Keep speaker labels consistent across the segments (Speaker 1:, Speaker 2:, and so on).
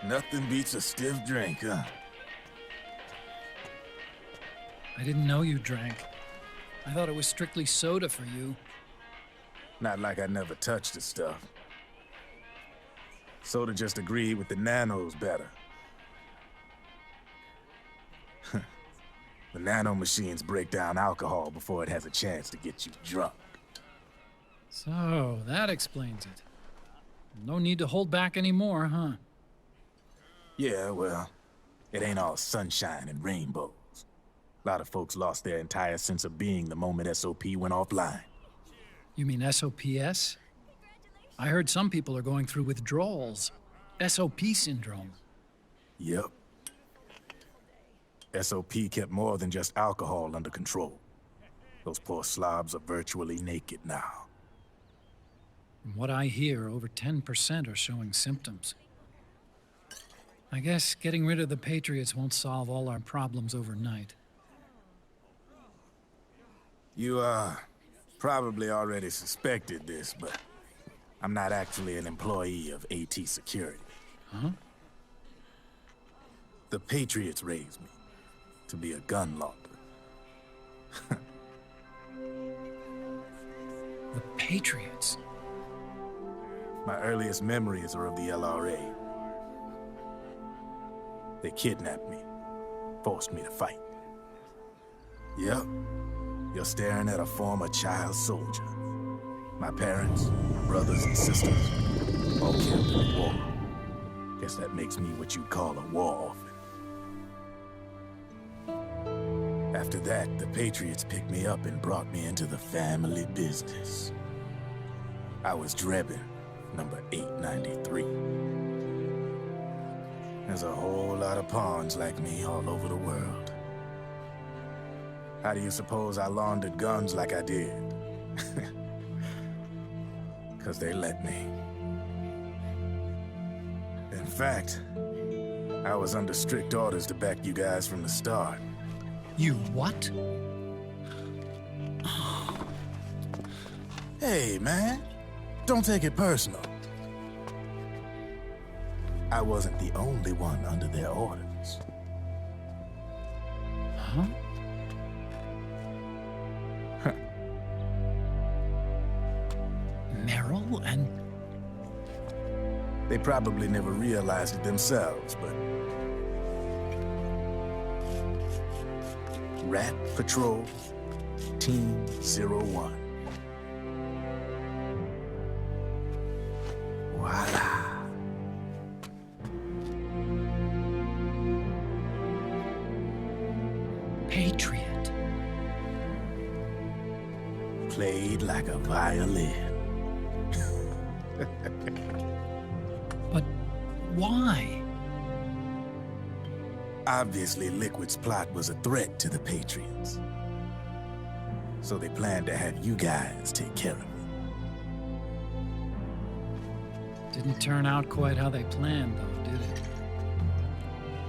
Speaker 1: Nothing beats a stiff drink, huh?
Speaker 2: I didn't know you drank. I thought it was strictly soda for you.
Speaker 1: Not like I never touched the stuff. Soda just agreed with the nanos better. The nano machines break down alcohol before it has a chance to get you drunk.
Speaker 2: So, that explains it. No need to hold back anymore, huh?
Speaker 1: Yeah, well, it ain't all sunshine and rainbows. A lot of folks lost their entire sense of being the moment SOP went offline.
Speaker 2: You mean SOPS? I heard some people are going through withdrawals. SOP syndrome.
Speaker 1: Yep. SOP kept more than just alcohol under control. Those poor slobs are virtually naked now.
Speaker 2: From what I hear, over 10% are showing symptoms. I guess getting rid of the Patriots won't solve all our problems overnight.
Speaker 1: You, probably already suspected this, but I'm not actually an employee of AT Security.
Speaker 2: Huh?
Speaker 1: The Patriots raised me to be a gun launder.
Speaker 2: The Patriots?
Speaker 1: My earliest memories are of the LRA. They kidnapped me, forced me to fight. Yep, you're staring at a former child soldier. My parents, brothers and sisters, all killed in the war. Guess that makes me what you'd call a war orphan. After that, the Patriots picked me up and brought me into the family business. I was Drebin, number 893. There's a whole lot of pawns like me all over the world. How do you suppose I laundered guns like I did? 'Cause they let me. In fact, I was under strict orders to back you guys from the start.
Speaker 2: You what?
Speaker 1: Hey, man. Don't take it personal. I wasn't the only one under their orders.
Speaker 2: Huh? Merrill and...
Speaker 1: They probably never realized it themselves, but... Rat Patrol, Team 01. Voila.
Speaker 2: Patriot.
Speaker 1: Played like a violin.
Speaker 2: But why?
Speaker 1: Obviously, Liquid's plot was a threat to the Patriots. So they planned to have you guys take care of it.
Speaker 2: Didn't turn out quite how they planned, though, did it?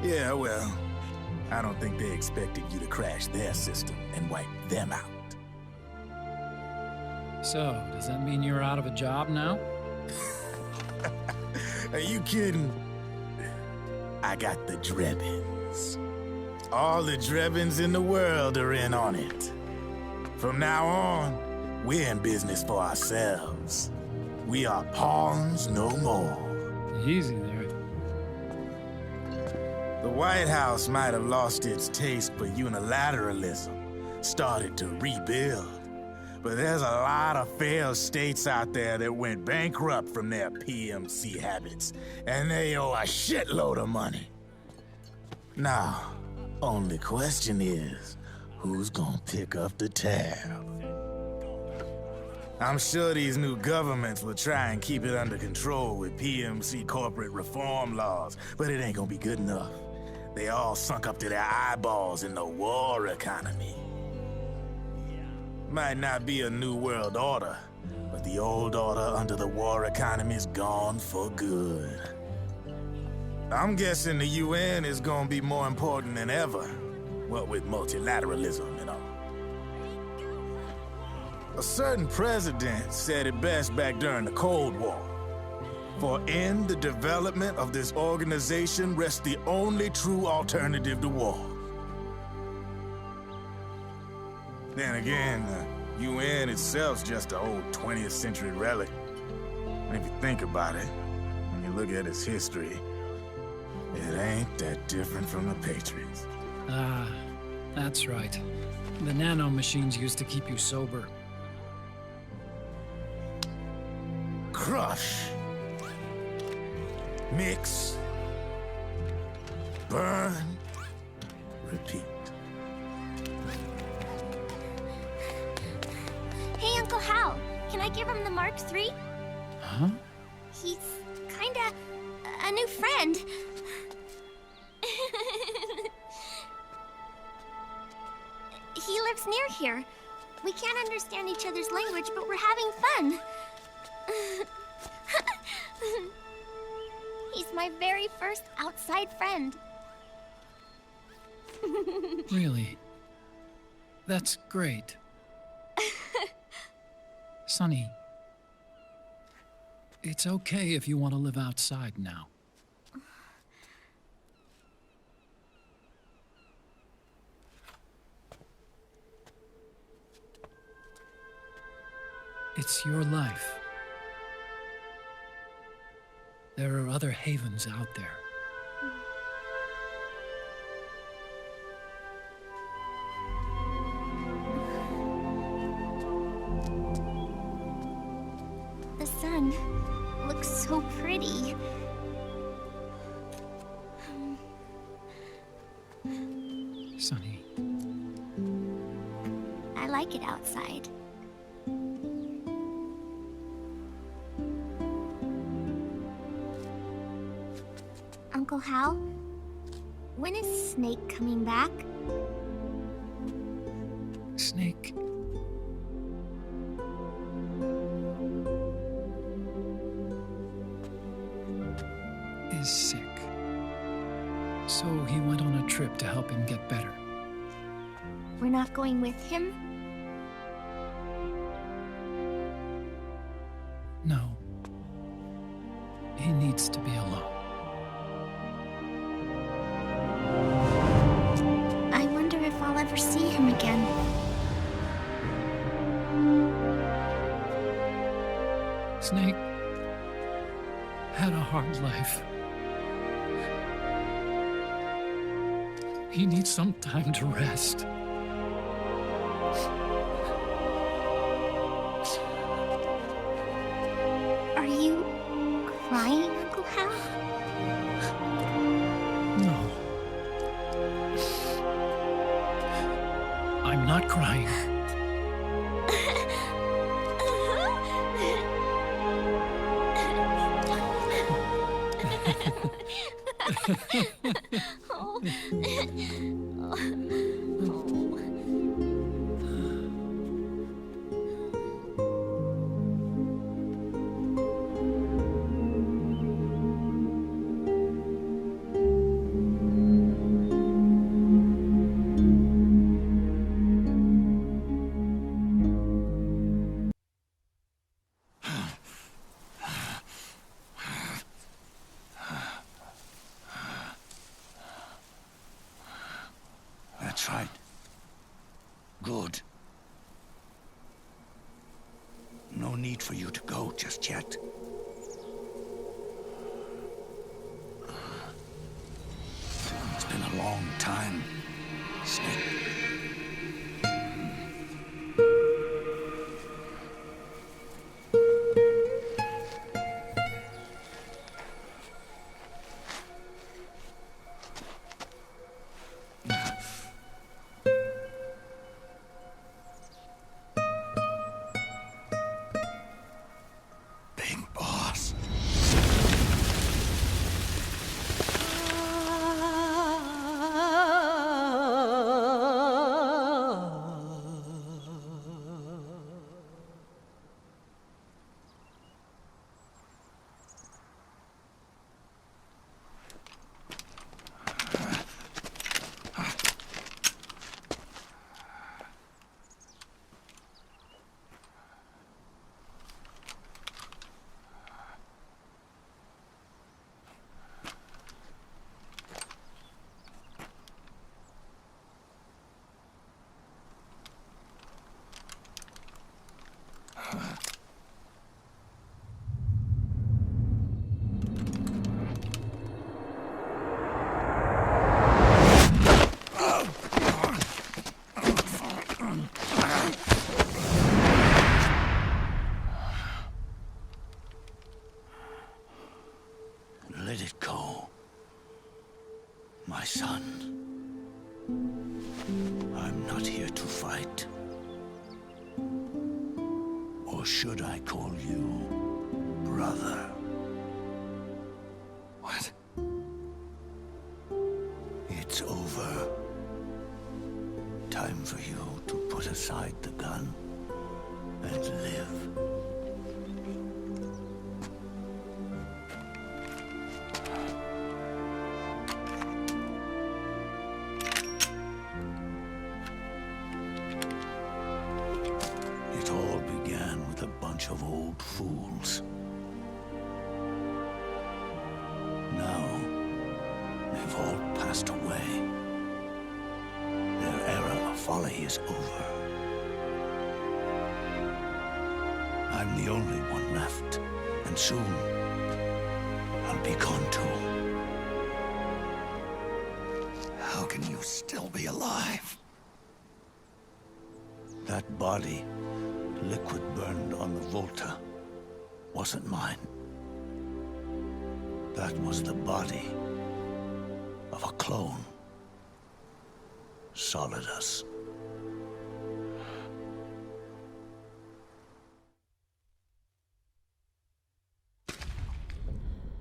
Speaker 1: Yeah, well, I don't think they expected you to crash their system and wipe them out.
Speaker 2: So, does that mean you're out of a job now?
Speaker 1: Are you kidding? I got the Drebins. All the Drebins in the world are in on it. From now on, we're in business for ourselves. We are pawns no more.
Speaker 2: Easy there.
Speaker 1: The White House might have lost its taste for unilateralism, started to rebuild. But there's a lot of failed states out there that went bankrupt from their PMC habits, and they owe a shitload of money. Now, only question is, who's gonna pick up the tab? I'm sure these new governments will try and keep it under control with PMC corporate reform laws, but it ain't gonna be good enough. They all sunk up to their eyeballs in the war economy. Might not be a new world order, but the old order under the war economy is gone for good. I'm guessing the UN is gonna be more important than ever. What with multilateralism and all. A certain president said it best back during the Cold War. For in the development of this organization rests the only true alternative to war. Then again, the UN itself's just an old 20th century relic. And if you think about it, when you look at its history, it ain't that different from the Patriots.
Speaker 2: Ah, that's right. The nano machines used to keep you sober.
Speaker 1: Crush. Mix. Burn. Repeat.
Speaker 3: Hey, Uncle Hal, can I give him the Mark III?
Speaker 2: Huh?
Speaker 3: He's kinda a new friend. He lives near here. We can't understand each other's language, but we're having fun. He's my very first outside friend.
Speaker 2: Really? That's great. Sonny, it's okay if you want to live outside now. It's your life. There are other havens out there.
Speaker 3: The sun looks so pretty.
Speaker 2: Sonny,
Speaker 3: I like it outside. Uncle Hal, when is Snake coming back?
Speaker 2: Snake. Is sick. So he went on a trip to help him get better.
Speaker 3: We're not going with him?
Speaker 2: No. He needs to be alone.
Speaker 3: I wonder if I'll ever see him again.
Speaker 2: Snake had a hard life. He needs some time to rest.
Speaker 3: Are you crying, Uncle Hal?
Speaker 2: No. I'm not crying.
Speaker 4: That's right. Good. No need for you to go just yet. It's been a long time, Snake. Big Boss. I'm not here to fight. Or should I call you brother?
Speaker 5: What?
Speaker 4: It's over. Time for you to put aside the gun and live. It all began with a bunch of old fools. Now, they've all passed away. Their era of folly is over. I'm the only one left, and soon I'll be gone too.
Speaker 5: How can you still be alive?
Speaker 4: That body, liquid burned on the Volta, wasn't mine. That was the body of a clone. Solidus.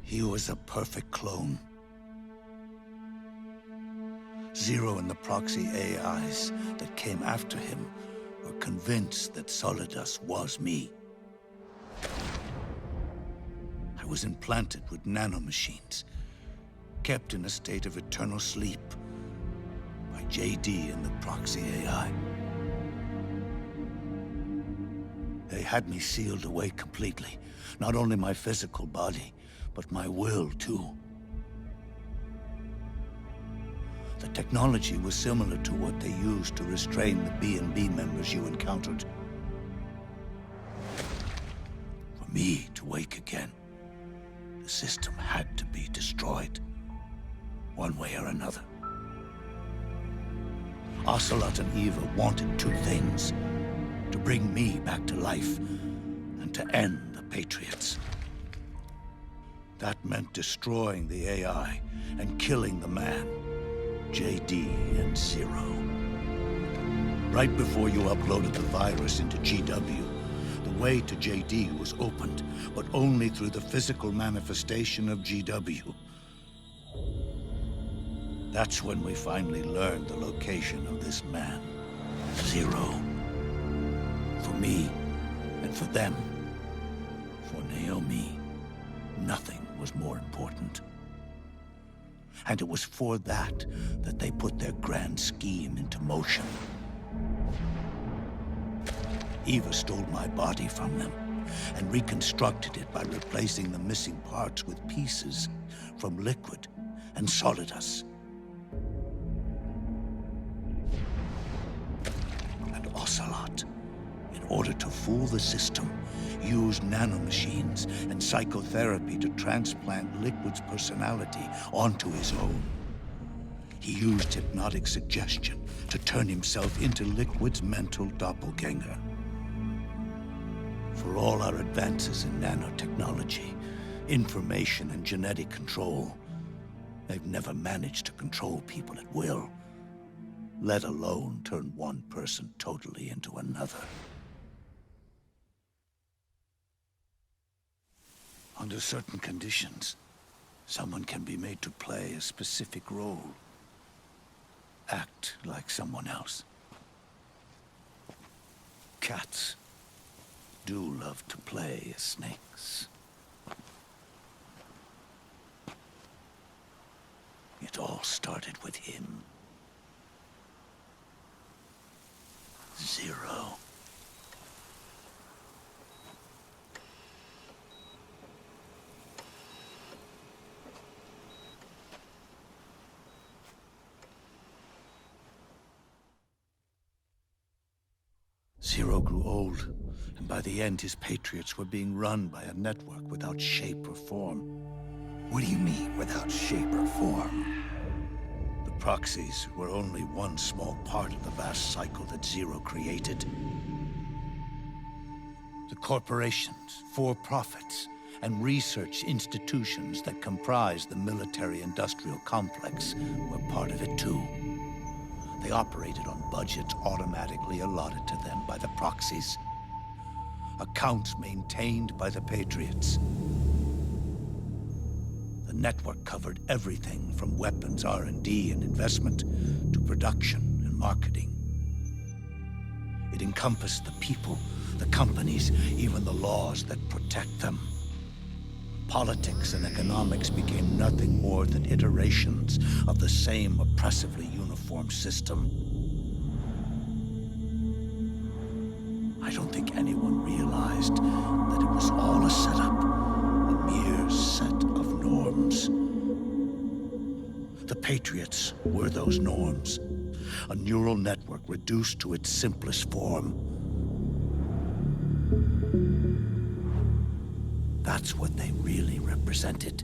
Speaker 4: He was a perfect clone. Zero and the proxy AIs that came after him were convinced that Solidus was me. I was implanted with nanomachines, kept in a state of eternal sleep by JD and the proxy AI. They had me sealed away completely, not only my physical body, but my will too. The technology was similar to what they used to restrain the B&B members you encountered. For me to wake again, the system had to be destroyed, one way or another. Ocelot and Eva wanted two things: to bring me back to life and to end the Patriots. That meant destroying the AI and killing the man, JD and Zero. Right before you uploaded the virus into GW, the way to JD was opened, but only through the physical manifestation of GW. That's when we finally learned the location of this man, Zero. For me, and for them, for Naomi, nothing was more important. And it was for that they put their grand scheme into motion. Eva stole my body from them and reconstructed it by replacing the missing parts with pieces from Liquid and Solidus. And Ocelot, in order to fool the system, used nanomachines and psychotherapy to transplant Liquid's personality onto his own. He used hypnotic suggestion to turn himself into Liquid's mental doppelganger. For all our advances in nanotechnology, information and genetic control, they've never managed to control people at will, let alone turn one person totally into another. Under certain conditions, someone can be made to play a specific role. Act like someone else. Cats do love to play as snakes. It all started with him. Zero. Zero grew old, and by the end his Patriots were being run by a network without shape or form.
Speaker 5: What do you mean, without shape or form?
Speaker 4: The proxies were only one small part of the vast cycle that Zero created. The corporations, for-profits, and research institutions that comprise the military-industrial complex were part of it too. They operated on budgets automatically allotted to them by the proxies. Accounts maintained by the Patriots. The network covered everything from weapons R&D and investment to production and marketing. It encompassed the people, the companies, even the laws that protect them. Politics and economics became nothing more than iterations of the same oppressively uniform system. I don't think anyone realized that it was all a setup, a mere set of norms. The Patriots were those norms, a neural network reduced to its simplest form. That's what they really represented.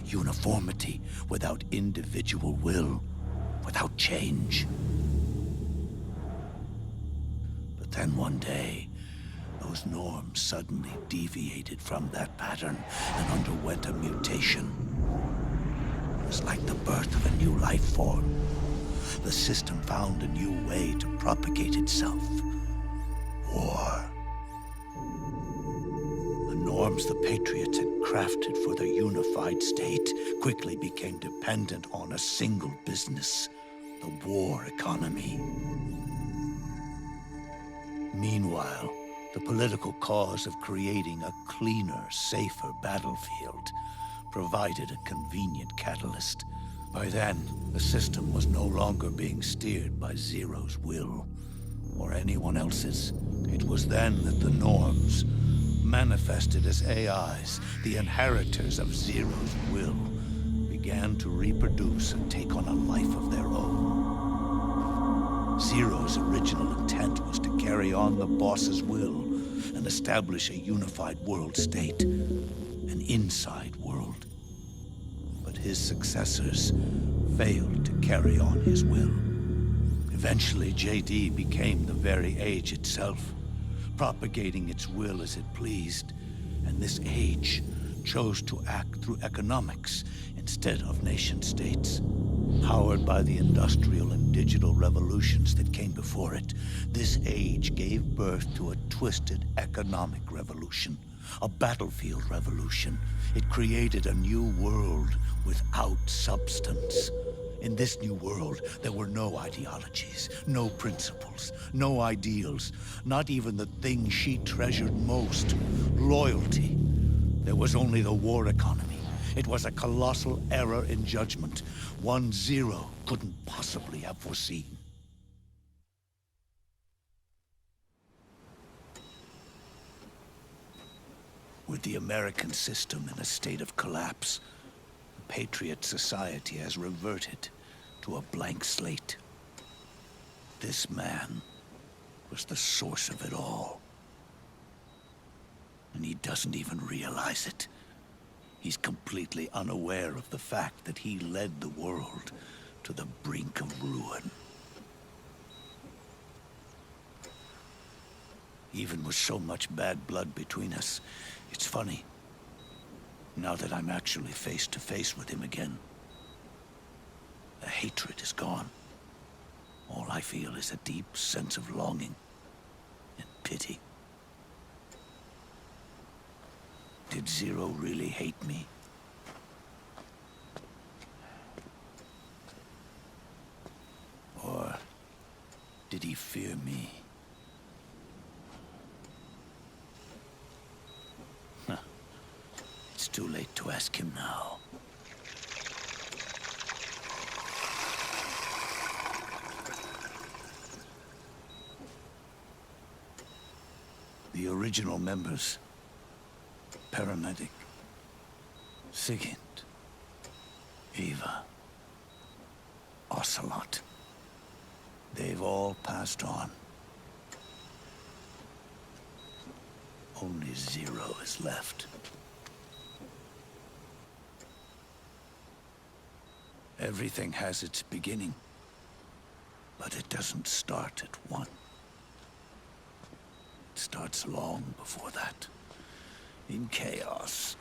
Speaker 4: Uniformity without individual will, without change. But then one day, those norms suddenly deviated from that pattern and underwent a mutation. It was like the birth of a new life form. The system found a new way to propagate itself. War. The norms the Patriots had crafted for their unified state quickly became dependent on a single business, the war economy. Meanwhile, the political cause of creating a cleaner, safer battlefield provided a convenient catalyst. By then, the system was no longer being steered by Zero's will, or anyone else's. It was then that the norms, manifested as AIs, the inheritors of Zero's will, began to reproduce and take on a life of their own. Zero's original intent was to carry on the boss's will and establish a unified world state, an inside world. But his successors failed to carry on his will. Eventually, JD became the very age itself, propagating its will as it pleased, and this age chose to act through economics instead of nation-states. Powered by the industrial and digital revolutions that came before it, this age gave birth to a twisted economic revolution, a battlefield revolution. It created a new world without substance. In this new world, there were no ideologies, no principles, no ideals, not even the thing she treasured most, loyalty. There was only the war economy. It was a colossal error in judgment, one Zero couldn't possibly have foreseen. With the American system in a state of collapse, the Patriot society has reverted to a blank slate. This man was the source of it all. And he doesn't even realize it. He's completely unaware of the fact that he led the world to the brink of ruin. Even with so much bad blood between us, it's funny. Now that I'm actually face to face with him again, the hatred is gone. All I feel is a deep sense of longing and pity. Did Zero really hate me? Or did he fear me? It's too late to ask him now. The original members, Paramedic, Sigint, Eva, Ocelot, they've all passed on. Only Zero is left. Everything has its beginning, but it doesn't start at one. It starts long before that, in chaos.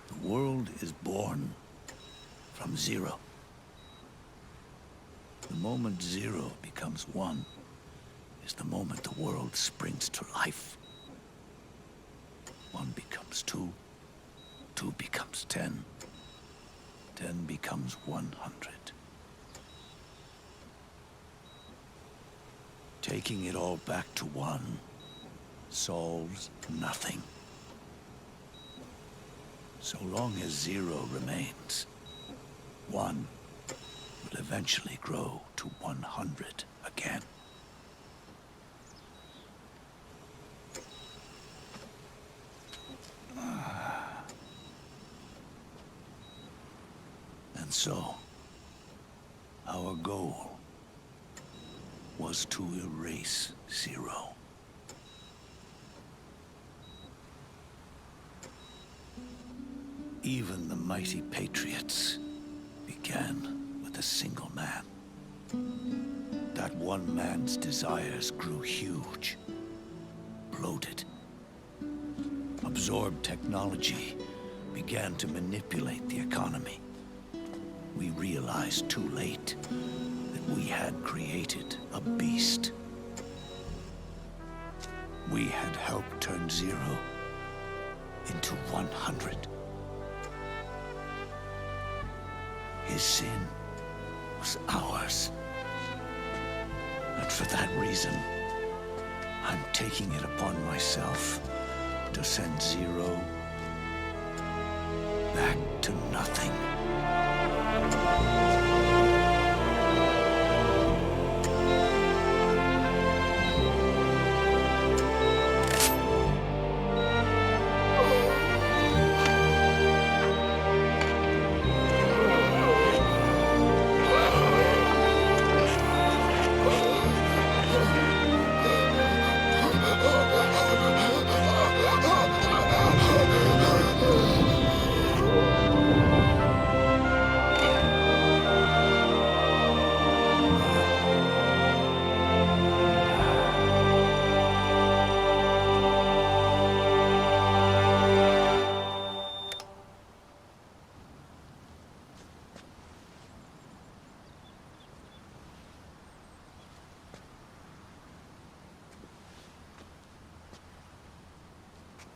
Speaker 4: The world is born from Zero. moment zero becomes one is the moment the world springs to life. One becomes two, two becomes 10, 10 becomes 100. Taking it all back to one solves nothing. So long as zero remains, one will eventually grow to 100 again. And so, our goal was to erase zero. Even the mighty Patriots began with a single man. That one man's desires grew huge, bloated, absorbed technology, began to manipulate the economy. We realized too late that we had created a beast. We had helped turn zero into 100. His sin was ours. And for that reason, I'm taking it upon myself to send zero back to nothing.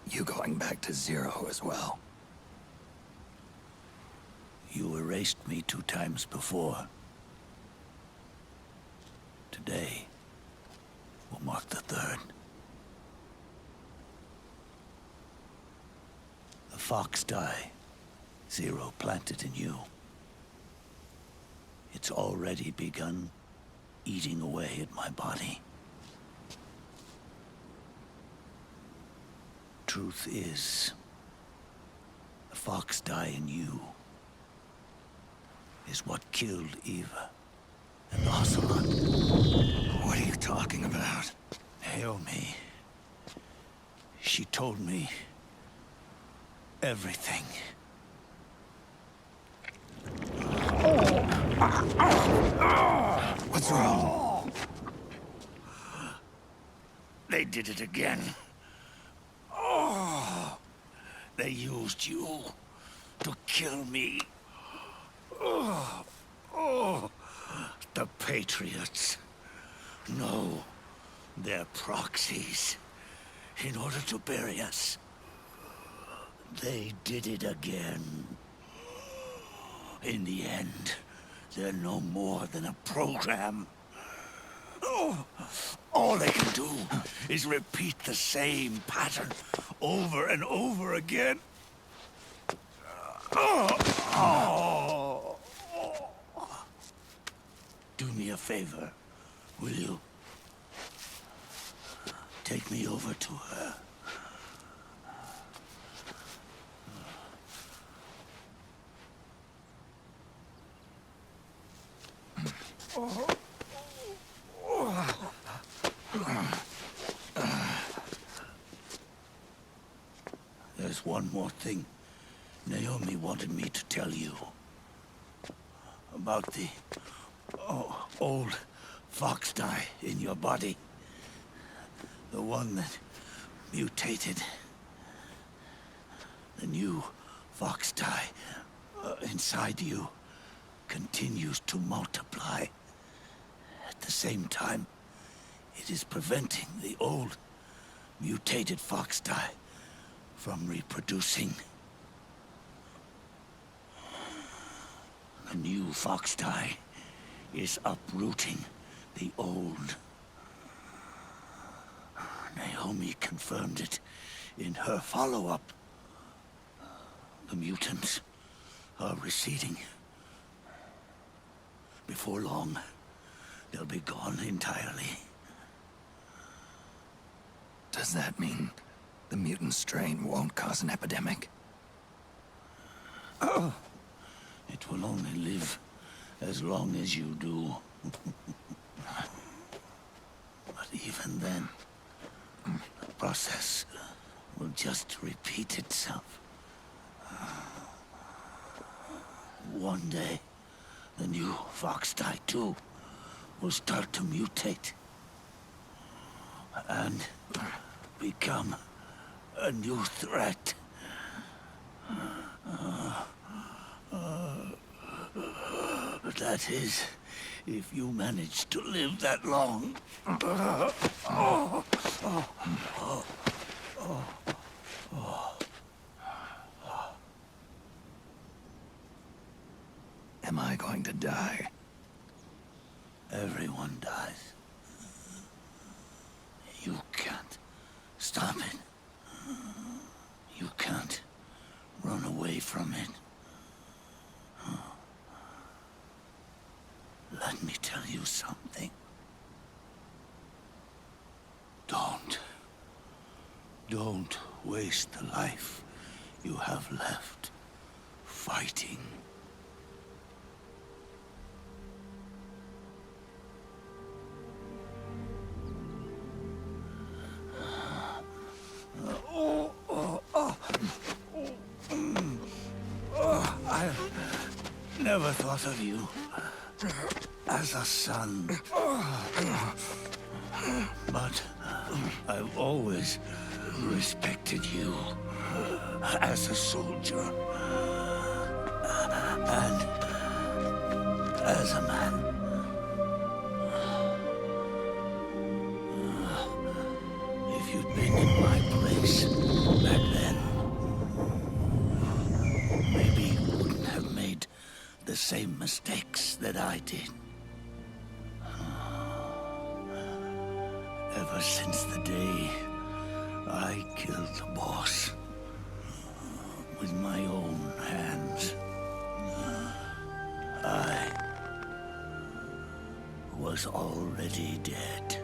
Speaker 5: You going back to zero as well?
Speaker 4: You erased me 2 times before. Today will mark the 3rd. The fox die zero planted in you. It's already begun eating away at my body. Truth is, the fox die in you is what killed Eva and Ocelot.
Speaker 5: What are you talking about?
Speaker 4: Naomi. She told me everything.
Speaker 5: What's wrong?
Speaker 4: They did it again. They used you to kill me. The Patriots. No, they're proxies. In order to bury us. They did it again. In the end, they're no more than a program. All they can do is repeat the same pattern over and over again. Do me a favor, will you? Take me over to her. There's one more thing Naomi wanted me to tell you. About the old fox die in your body. The one that mutated. The new fox die inside you continues to multiply. At the same time, it is preventing the old, mutated foxdie from reproducing. The new foxdie is uprooting the old. Naomi confirmed it in her follow-up. The mutants are receding. Before long, they'll be gone entirely.
Speaker 5: Does that mean the mutant strain won't cause an epidemic?
Speaker 4: It will only live as long as you do. But even then, the process will just repeat itself. One day, the new foxdie too will start to mutate and become a new threat. That is, if you manage to live that long.
Speaker 5: Am I going to die?
Speaker 4: Everyone dies. You can't stop it. You can't run away from it. Let me tell you something. Don't waste the life you have left fighting. I never thought of you as a son. But I've always respected you as a soldier and as a man. If you'd been in my place back then, maybe you wouldn't have made the same mistakes that I did. Ever since the day I killed the boss with my own hands, I was already dead.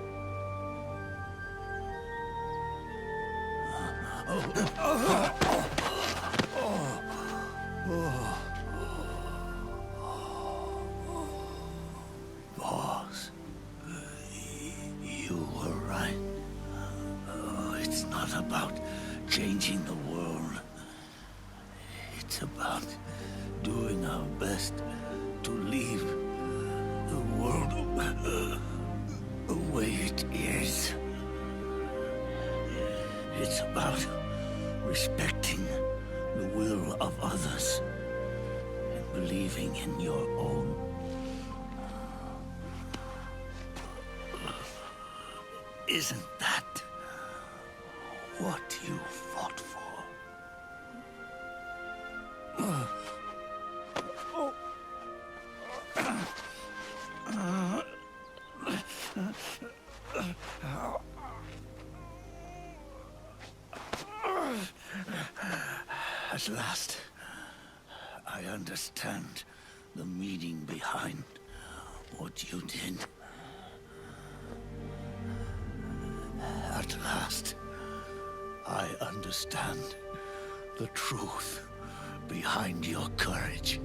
Speaker 4: Boss, you were right. It's not about changing the world. It's about doing our best to leave the world the way it is. It's about respecting the will of others and believing in your own. Isn't that what you fought for? At last, I understand the meaning behind what you did. At last, I understand the truth behind your courage.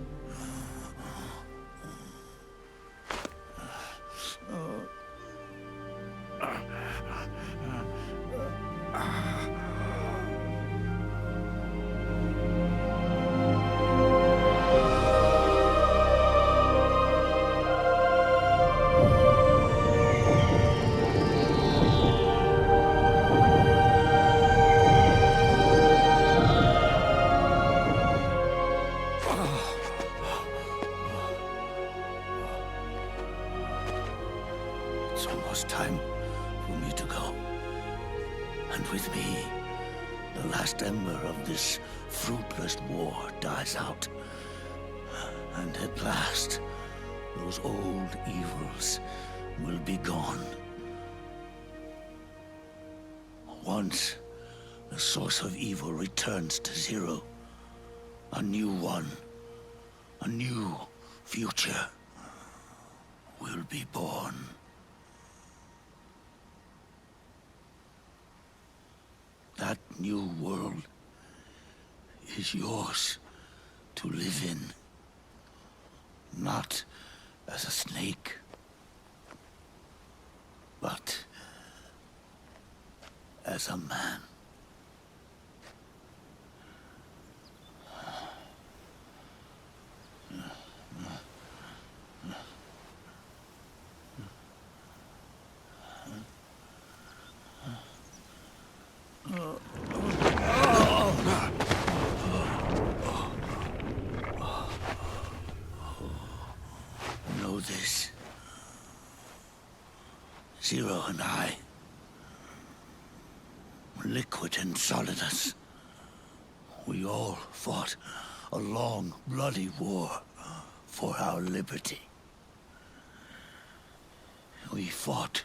Speaker 4: It's almost time for me to go. And with me, the last ember of this fruitless war dies out. And at last, those old evils will be gone. Once the source of evil returns to zero, a new one, a new future will be born. That new world is yours to live in. Not as a snake, but as a man. Know this. Zero and I, liquid and solidus, we all fought a long, bloody war for our liberty. We fought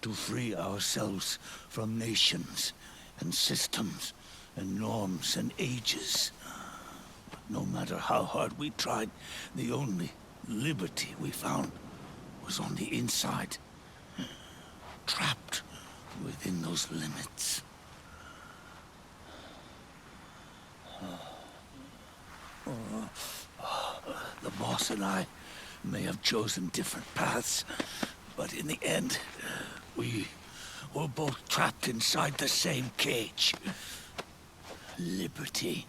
Speaker 4: to free ourselves from nations and systems and norms and ages. But no matter how hard we tried, the only liberty we found was on the inside, trapped within those limits. The boss and I may have chosen different paths, but in the end, we were both trapped inside the same cage. Liberty.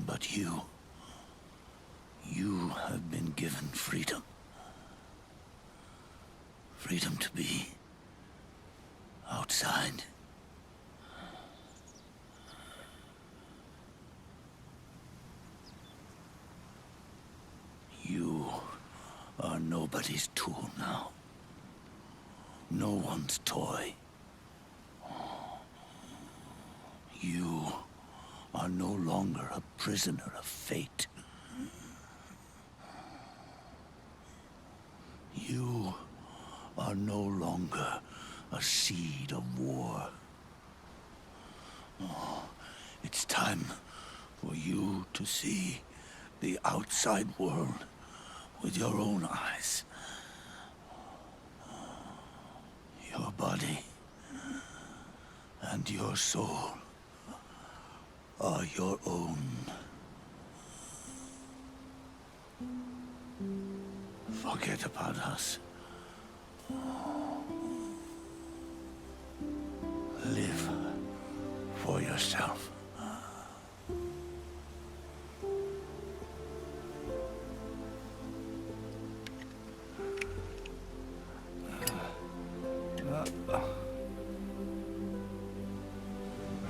Speaker 4: But you have been given freedom. Freedom to be outside. You are nobody's tool now. No one's toy. You are no longer a prisoner of fate. You are no longer a seed of war. Oh, it's time for you to see the outside world with your own eyes. Your body and your soul are your own. Forget about us. Live for yourself.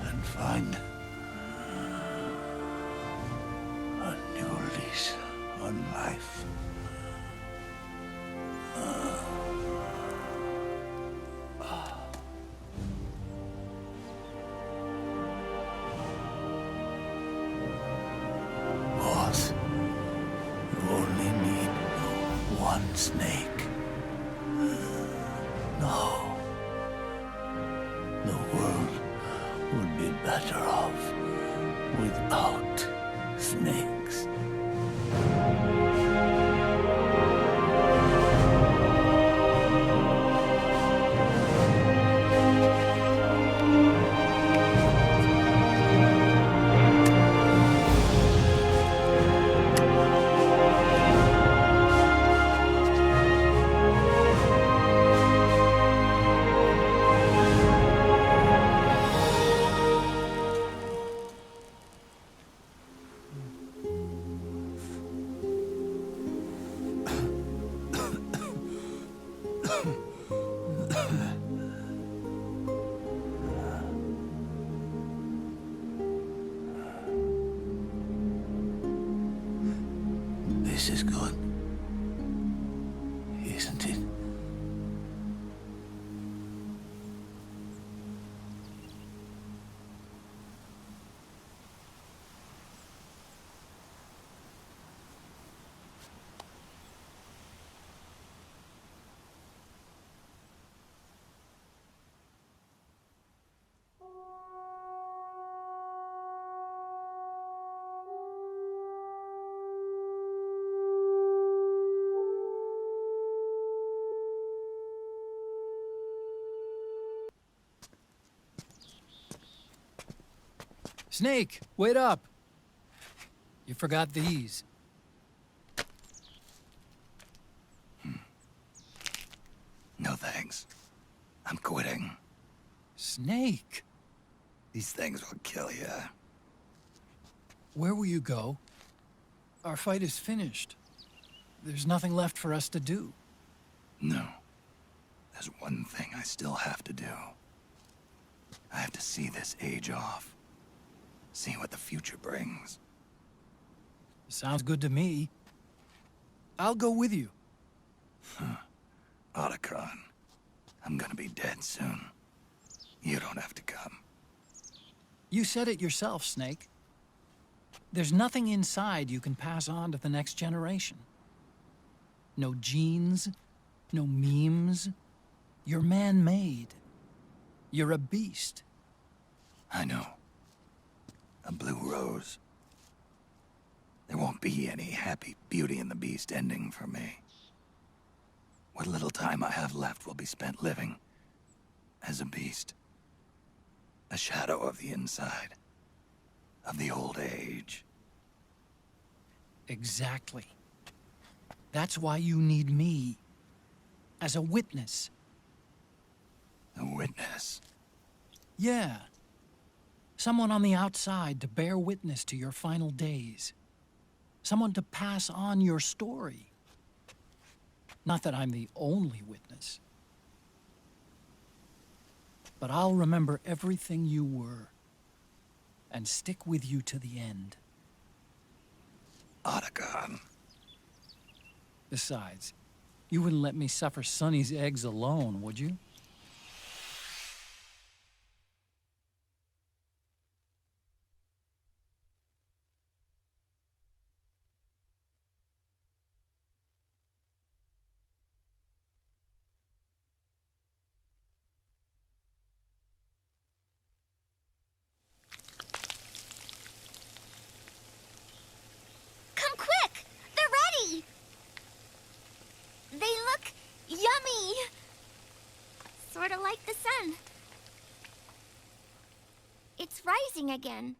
Speaker 4: And find a new lease on life. Boss, you only need one snake. No. The world would be better off without snakes. This is good. Isn't it?
Speaker 2: Snake, wait up! You forgot these.
Speaker 5: No thanks. I'm quitting.
Speaker 2: Snake!
Speaker 5: These things will kill you.
Speaker 2: Where will you go? Our fight is finished. There's nothing left for us to do.
Speaker 5: No. There's one thing I still have to do. I have to see this age off. See what the future brings.
Speaker 2: Sounds good to me. I'll go with you.
Speaker 5: Otacon, I'm gonna be dead soon. You don't have to come.
Speaker 2: You said it yourself, Snake. There's nothing inside you can pass on to the next generation. No genes, no memes. You're man-made. You're a beast.
Speaker 5: I know. A blue rose. There won't be any happy Beauty and the Beast ending for me. What little time I have left will be spent living as a beast. A shadow of the inside. Of the old age.
Speaker 2: Exactly. That's why you need me. As a witness.
Speaker 5: A witness.
Speaker 2: Yeah. Someone on the outside to bear witness to your final days. Someone to pass on your story. Not that I'm the only witness. But I'll remember everything you were. And stick with you to the end.
Speaker 5: Otacon.
Speaker 2: Besides, you wouldn't let me suffer Sonny's eggs alone, would you?
Speaker 3: Come quick! They're ready! They look yummy! Sort of like the sun. It's rising again.